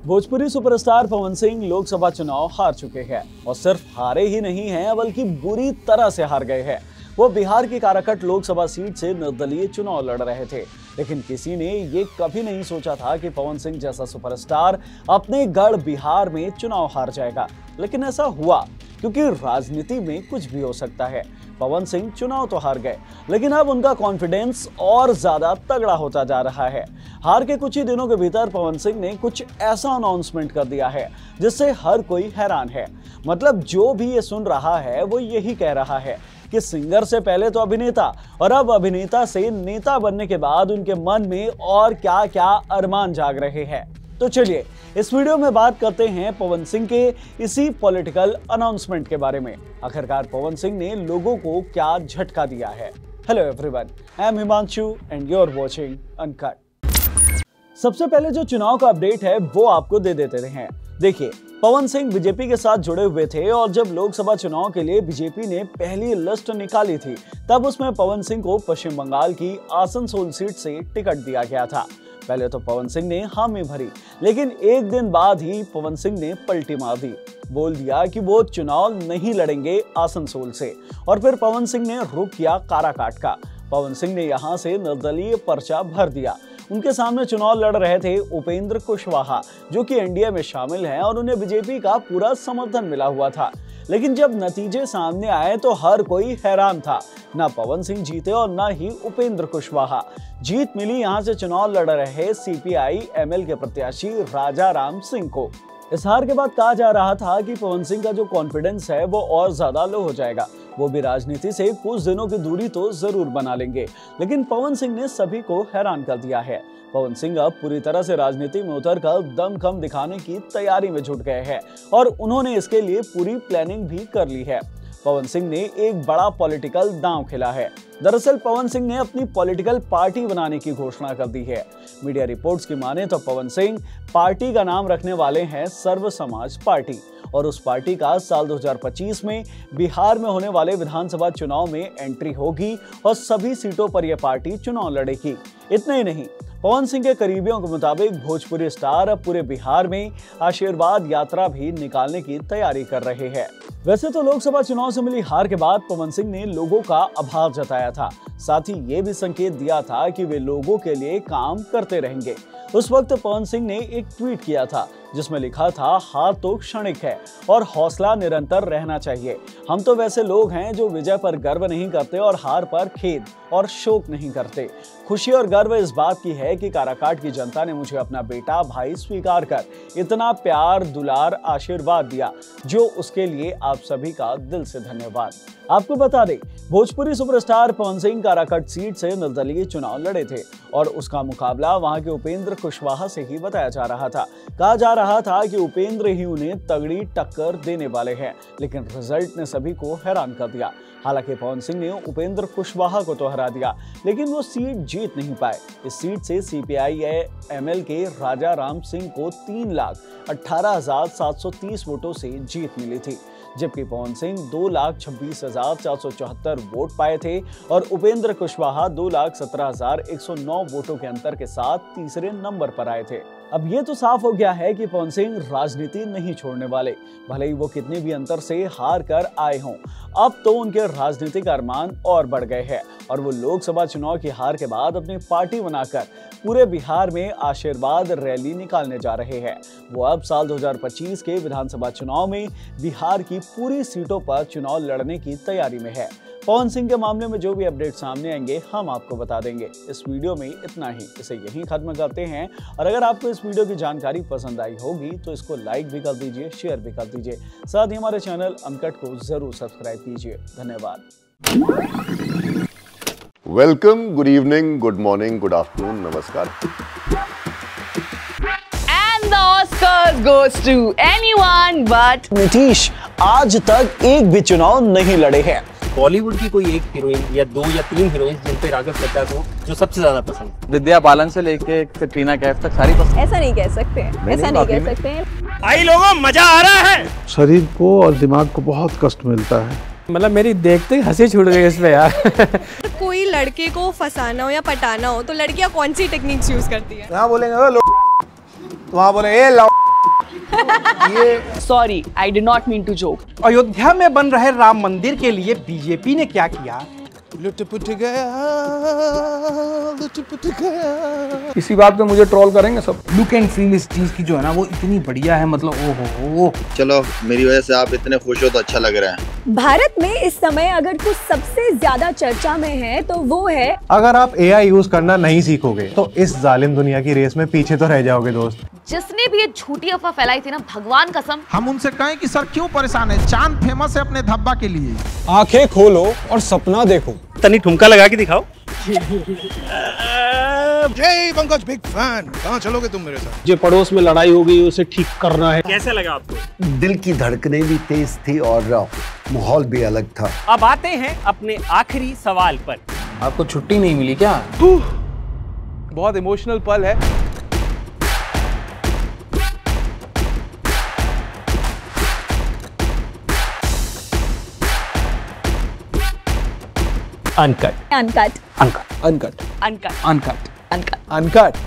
Bhojpuri superstar Pawan Singh Lok Sabha चुनाव हार चुके हैं और सिर्फ हारे ही नहीं हैं बल्कि बुरी तरह से हार गए हैं। वो बिहार की काराकट लोकसभा सीट से निर्दलीय चुनाव लड़ रहे थे, लेकिन किसी ने ये कभी नहीं सोचा था कि पवन सिंह जैसा सुपरस्टार अपने गढ़ बिहार में चुनाव हार जाएगा। लेकिन ऐसा हुआ क्योंकि राजनीति में कुछ भी हो सकता है। पवन सिंह चुनाव तो हार गए, लेकिन अब उनका कॉन्फिडेंस और ज्यादा तगड़ा होता जा रहा है। हार के कुछ ही दिनों के भीतर पवन सिंह ने कुछ ऐसा अनाउंसमेंट कर दिया है जिससे हर कोई हैरान है। मतलब जो भी ये सुन रहा है वो यही कह रहा है कि सिंगर से पहले तो अभिनेता और अब अभिनेता से नेता बनने के बाद उनके मन में और क्या क्या अरमान जाग रहे हैं। तो चलिए इस वीडियो में बात करते हैं पवन सिंह के इसी पॉलिटिकल अनाउंसमेंट के बारे में। आखिरकार पवन सिंह ने लोगों को क्या झटका दिया है। Hello everyone, I am Himanshu and you are watching Uncut. सबसे पहले जो चुनाव का अपडेट है वो आपको दे देते हैं। देखिए, पवन सिंह बीजेपी के साथ जुड़े हुए थे और जब लोकसभा चुनाव के लिए बीजेपी ने पहली लिस्ट निकाली थी तब उसमें पवन सिंह को पश्चिम बंगाल की आसनसोल सीट से टिकट दिया गया था। पहले तो पवन सिंह ने हामी भरी, लेकिन एक दिन बाद ही पवन सिंह ने पलटी मार दी, बोल दिया कि वो चुनाव नहीं लड़ेंगे आसनसोल से। और फिर पवन सिंह ने रुख किया काराकाट का। पवन सिंह ने यहां से निर्दलीय पर्चा भर दिया। उनके सामने चुनाव लड़ रहे थे उपेंद्र कुशवाहा, जो कि एनडीए में शामिल हैं और उन्हें बीजेपी का पूरा समर्थन मिला हुआ था। लेकिन जब नतीजे सामने आए तो हर कोई हैरान था। ना पवन सिंह जीते और ना ही उपेंद्र कुशवाहा। जीत मिली यहां से चुनाव लड़ रहे सीपीआई एमएल के प्रत्याशी राजा राम सिंह को। इस हार के बाद कहा जा रहा था कि पवन सिंह का जो कॉन्फिडेंस है वो और ज्यादा लो हो जाएगा। वो भी राजनीति से कुछ दिनों की दूरी तो जरूर बना लेंगे। लेकिन पवन सिंह ने सभी को हैरान कर दिया है। पवन सिंह अब पूरी तरह से राजनीति में उतरकर दमखम दिखाने की तैयारी में जुट गए हैं और उन्होंने इसके लिए पूरी प्लानिंग भी कर ली है। पवन सिंह ने एक बड़ा पॉलिटिकल दांव खेला है। दरअसल पवन सिंह ने अपनी पॉलिटिकल पार्टी बनाने की घोषणा कर दी है। मीडिया रिपोर्ट्स की माने तो पवन सिंह पार्टी का नाम रखने वाले हैं सर्व समाज पार्टी और उस पार्टी का साल 2025 में बिहार में होने वाले विधानसभा चुनाव में एंट्री होगी और सभी सीटों पर यह पार्टी चुनाव लड़ेगी। इतना ही नहीं, पवन सिंह के करीबियों के मुताबिक भोजपुरी स्टार अब पूरे बिहार में आशीर्वाद यात्रा भी निकालने की तैयारी कर रहे हैं। वैसे तो लोकसभा चुनाव से मिली हार के बाद पवन सिंह ने लोगों का आभार जताया था, साथ ही ये भी संकेत दिया था कि वे लोगों के लिए काम करते रहेंगे। उस वक्त पवन सिंह ने एक ट्वीट किया था जिसमें लिखा था, हार तो क्षणिक है और हौसला निरंतर रहना चाहिए। हम तो वैसे लोग हैं जो विजय पर गर्व नहीं करते और हार पर खेद और शोक नहीं करते। खुशी और गर्व इस बात की है कि काराकाट की जनता ने मुझे अपना बेटा भाई स्वीकार कर इतना प्यार दुलार आशीर्वाद दिया, जो उसके लिए आप सभी का दिल से धन्यवाद। आपको बता दें, भोजपुरी सुपरस्टार पवन सिंह काराकाट सीट से निर्दलीय चुनाव लड़े थे और उसका मुकाबला वहां के उपेंद्र कुशवाहा से ही बताया जा रहा था। कहा जा रहा था कि उपेंद्र ही उन्हें तगड़ी टक्कर देने वाले हैं, लेकिन रिजल्ट ने सभी को हैरान कर दिया। हालांकि पवन सिंह ने उपेंद्र कुशवाहा को तो हरा दिया, लेकिन वो सीट जीत नहीं पाए। इस सीट से सीपीआई एमएल के राजा राम सिंह को 3,18,730 वोटों से जीत मिली थी, जबकि पवन सिंह 2,26,474 वोट पाए थे और उपेंद्र कुशवाहा 2,17,109 वोटों के अंतर के साथ तीसरे नंबर पर आए थे। अब ये तो साफ हो गया है कि पवन सिंह राजनीति नहीं छोड़ने वाले, भले ही वो कितने भी अंतर से हार कर आए हों। अब तो उनके राजनीतिक अरमान और बढ़ गए हैं और वो लोकसभा चुनाव की हार के बाद अपनी पार्टी बनाकर पूरे बिहार में आशीर्वाद रैली निकालने जा रहे हैं। वो अब साल 2025 के विधानसभा चुनाव में बिहार की पूरी सीटों पर चुनाव लड़ने की तैयारी में है। पवन सिंह के मामले में जो भी अपडेट सामने आएंगे हम आपको बता देंगे। इस वीडियो में इतना ही, इसे यहीं खत्म करते हैं और अगर आपको इस वीडियो की जानकारी पसंद आई होगी तो इसको लाइक भी कर दीजिए, शेयर भी कर दीजिए, साथ ही हमारे चैनल अनकट को जरूर सब्सक्राइब कीजिए। धन्यवाद। Welcome, good evening, good morning, good afternoon, नमस्कार। And the Oscars goes to anyone but Nitish आज तक एक भी चुनाव नहीं लड़े हैं। बॉलीवुड की कोई एक हीरोइन या 2 या 3 हीरोइन जिन पे राघव चड्ढा को जो सबसे ज्यादा पसंद? विद्या बालन से लेके कटरीना कैफ तक सारी पसंद। ऐसा नहीं कह सकते हैं, ऐसा नहीं कह सकते हैं। आई लोगों, मजा आ रहा है। शरीर को और दिमाग को बहुत कष्ट मिलता है। मतलब मेरी देखते ही हंसी छूट गई इसमें यार। कोई लड़के को फंसाना हो या पटाना हो तो लड़कियां कौन सी टेक्निक्स यूज करती है? यहाँ बोलेंगे वहाँ बोले ए Sorry, I did not mean to joke. Ayodhya में बन रहे राम मंदिर के लिए बीजेपी ने क्या किया? लुट-पुट गया। इसी बात पे मुझे ट्रोल करेंगे सब। लुक एंड फील इस चीज की जो है ना वो इतनी बढ़िया है, मतलब ओहो। चलो मेरी वजह से आप इतने खुश हो तो अच्छा लग रहा है। भारत में इस समय अगर कुछ सबसे ज्यादा चर्चा में है तो वो है, अगर आप AI यूज करना नहीं सीखोगे तो इस जालिम दुनिया की रेस में पीछे तो रह जाओगे दोस्त। जिसने भी ये झूठी अफवाह फैलाई थी ना, भगवान कसम। हम उनसे कहें कि सर क्यों परेशान है, चांद फेमस है अपने धब्बा के लिए। आंखें खोलो और सपना देखो। तनी ठुमका लगा के दिखाओ। जय पंकज, बिग फैन। कहाँ चलोगे तुम मेरे साथ? जो पड़ोस में लड़ाई हो गई उसे ठीक करना है। कैसा लगा आपको? दिल की धड़कनें भी तेज थी और माहौल भी अलग था। अब आते हैं अपने आखिरी सवाल पर। आपको छुट्टी नहीं मिली क्या? बहुत इमोशनल पल है। Uncut uncut uncut uncut uncut uncut uncut